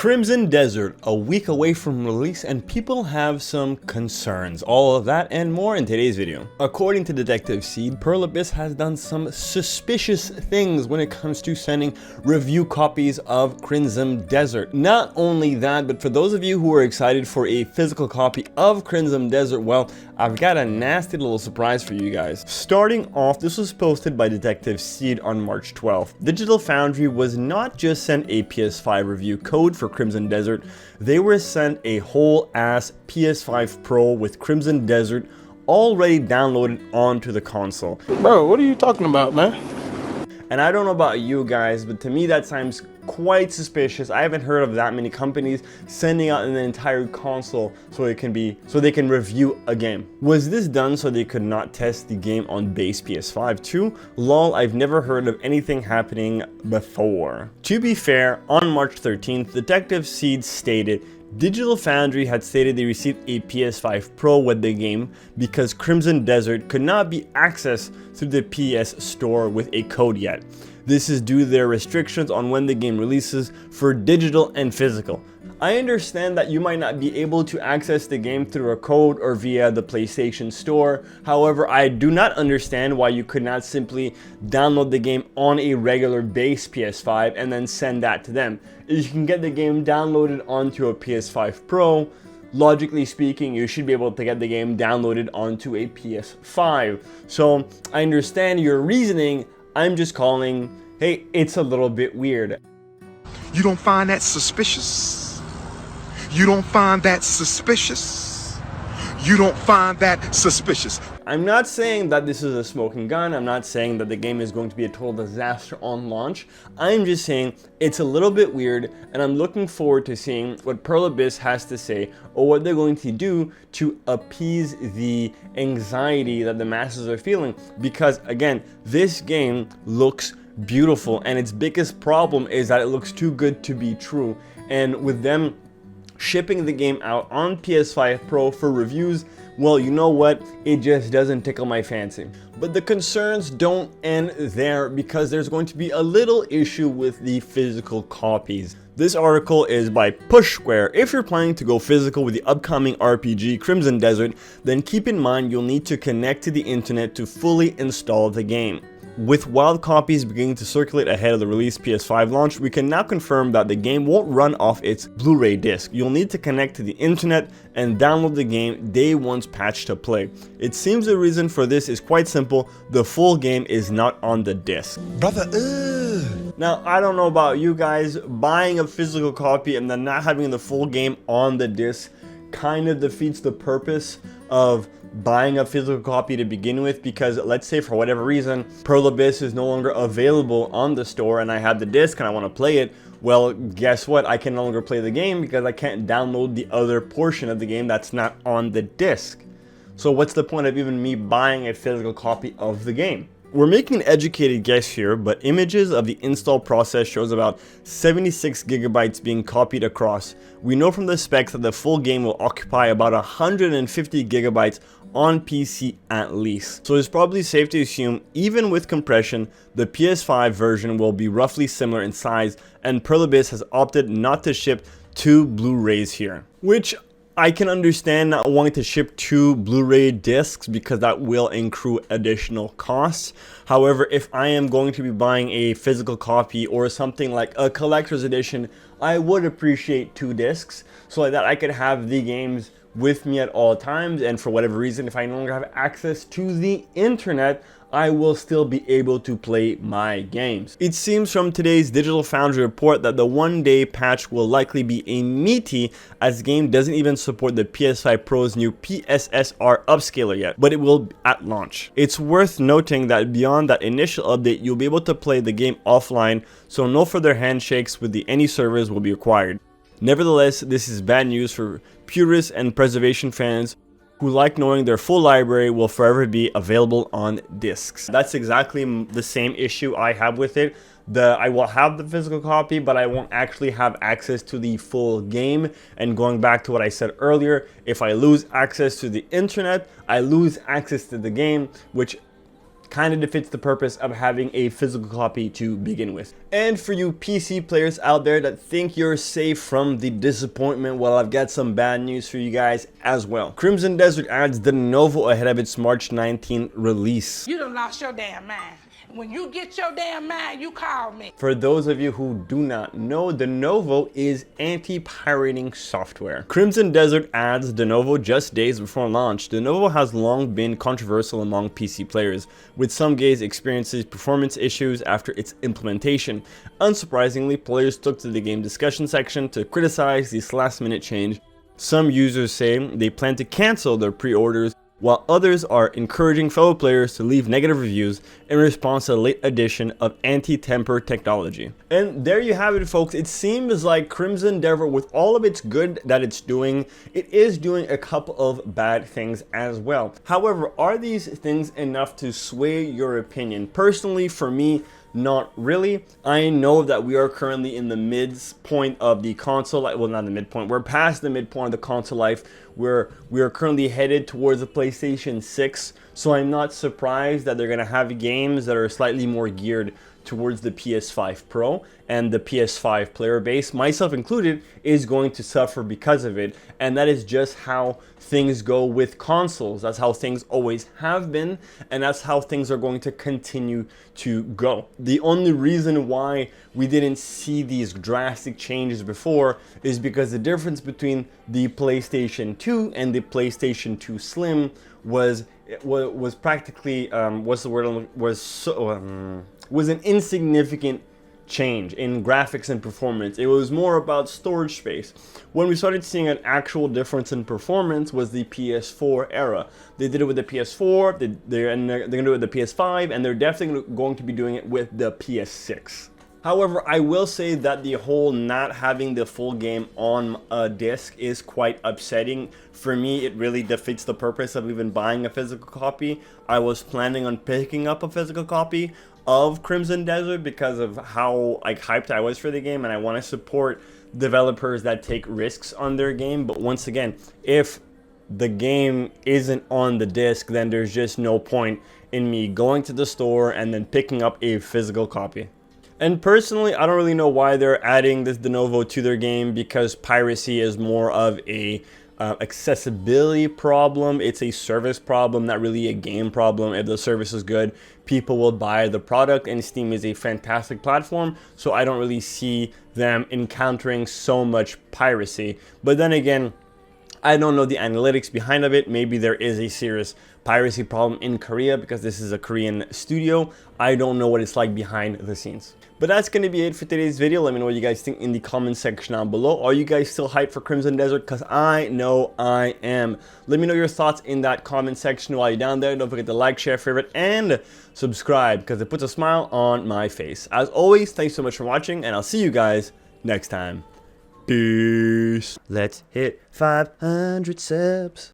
Crimson Desert, a week away from release, and people have some concerns. All of that and more in today's video. According to Detective Seed, Pearl Abyss has done some suspicious things when it comes to sending review copies of Crimson Desert. Not only that, but for those of you who are excited for a physical copy of Crimson Desert, well, I've got a nasty little surprise for you guys. Starting off, this was posted by Detective Seed on March 12th. Digital Foundry was not just sent a PS5 review code for Crimson Desert, they were sent a whole ass PS5 Pro with Crimson Desert already downloaded onto the console. Bro, what are you talking about, man? And I don't know about you guys, but to me that sounds quite suspicious. I haven't heard of that many companies sending out an entire console so they can review a game. Was this done so they could not test the game on base PS5 too? Lol, I've never heard of anything happening before. To be fair, on March 13th, Detective Seed stated Digital Foundry had stated they received a PS5 Pro with the game because Crimson Desert could not be accessed through the PS Store with a code yet. This is due to their restrictions on when the game releases for digital and physical. I understand that you might not be able to access the game through a code or via the PlayStation Store. However, I do not understand why you could not simply download the game on a regular base PS5 and then send that to them. If you can get the game downloaded onto a PS5 Pro, logically speaking, you should be able to get the game downloaded onto a PS5. So I understand your reasoning. I'm just calling, hey, it's a little bit weird. You don't find that suspicious? You don't find that suspicious? You don't find that suspicious? I'm not saying that this is a smoking gun. I'm not saying that the game is going to be a total disaster on launch. I'm just saying it's a little bit weird, and I'm looking forward to seeing what Pearl Abyss has to say or what they're going to do to appease the anxiety that the masses are feeling. Because again, this game looks beautiful, and its biggest problem is that it looks too good to be true. And with them shipping the game out on PS5 Pro for reviews, well, you know what? It just doesn't tickle my fancy. But the concerns don't end there, because there's going to be a little issue with the physical copies. This article is by Push Square. If you're planning to go physical with the upcoming RPG Crimson Desert, then keep in mind you'll need to connect to the internet to fully install the game. With wild copies beginning to circulate ahead of the release PS5 launch, we can now confirm that the game won't run off its Blu-ray disc. You'll need to connect to the internet and download the game day one's patch to play. It seems the reason for this is quite simple: the full game is not on the disc. Brother, Now, I don't know about you guys, buying a physical copy and then not having the full game on the disc kind of defeats the purpose of buying a physical copy to begin with, because let's say for whatever reason Pearl Abyss is no longer available on the store and I have the disc and I want to play it. Well, guess what? I can no longer play the game because I can't download the other portion of the game that's not on the disc. So what's the point of even me buying a physical copy of the game? We're making an educated guess here, but images of the install process shows about 76 gigabytes being copied across. We know from the specs that the full game will occupy about 150 gigabytes on PC at least. So it's probably safe to assume, even with compression, the PS5 version will be roughly similar in size, and Pearl Abyss has opted not to ship 2 Blu-rays here, which I can understand not wanting to ship 2 Blu-ray discs because that will incur additional costs. However, if I am going to be buying a physical copy or something like a collector's edition, I would appreciate 2 discs so that I could have the games with me at all times, and for whatever reason, if I no longer have access to the internet, I will still be able to play my games. It seems from today's Digital Foundry report that the one-day patch will likely be a meaty, as the game doesn't even support the PS5 Pro's new PSSR upscaler yet, but it will at launch. It's worth noting that beyond that initial update, you'll be able to play the game offline, so no further handshakes with any servers will be required. Nevertheless, this is bad news for purists and preservation fans who like knowing their full library will forever be available on discs. That's exactly the same issue I have with it. I will have the physical copy, but I won't actually have access to the full game. And going back to what I said earlier, if I lose access to the internet, I lose access to the game, which kind of defeats the purpose of having a physical copy to begin with. And for you PC players out there that think you're safe from the disappointment, well, I've got some bad news for you guys as well. Crimson Desert adds Denuvo ahead of its March 19th release. You done lost your damn mind. When you get your damn mind, you call me. For those of you who do not know, Denuvo is anti-pirating software. Crimson Desert adds Denuvo just days before launch. Denuvo has long been controversial among PC players, with some games experiencing performance issues after its implementation. Unsurprisingly, players took to the game discussion section to criticize this last-minute change. Some users say they plan to cancel their pre-orders, while others are encouraging fellow players to leave negative reviews in response to the late addition of anti-temper technology. And there you have it, folks. It seems like Crimson Desert, with all of its good that it's doing, it is doing a couple of bad things as well. However, are these things enough to sway your opinion? Personally, for me, not really. I know that we are currently in the midpoint of the console, well, not the midpoint, we're past the midpoint of the console life, where we are currently headed towards the PlayStation 6, so I'm not surprised that they're going to have games that are slightly more geared towards the PS5 Pro, and the PS5 player base, myself included, is going to suffer because of it. And that is just how things go with consoles. That's how things always have been, and that's how things are going to continue to go. The only reason why we didn't see these drastic changes before is because the difference between the PlayStation 2 and the PlayStation 2 Slim was practically was an insignificant change in graphics and performance. It was more about storage space. When we started seeing an actual difference in performance was the PS4 era. They did it with the PS4, they're gonna do it with the PS5, and they're definitely going to be doing it with the PS6. However, I will say that the whole not having the full game on a disc is quite upsetting. For me, it really defeats the purpose of even buying a physical copy. I was planning on picking up a physical copy of Crimson Desert because of how hyped I was for the game, and I want to support developers that take risks on their game. But once again, if the game isn't on the disc, then there's just no point in me going to the store and then picking up a physical copy. And personally, I don't really know why they're adding this Denuvo to their game, because piracy is more of a accessibility problem. It's a service problem, not really a game problem. If the service is good, people will buy the product, and Steam is a fantastic platform, so I don't really see them encountering so much piracy. But then again, I don't know the analytics behind of it. Maybe there is a serious piracy problem in Korea because this is a Korean studio. I don't know what it's like behind the scenes. But that's going to be it for today's video. Let me know what you guys think in the comment section down below. Are you guys still hyped for Crimson Desert? Because I know I am. Let me know your thoughts in that comment section while you're down there. Don't forget to like, share, favorite, and subscribe, because it puts a smile on my face. As always, thanks so much for watching, and I'll see you guys next time. Peace. Let's hit 500 subs.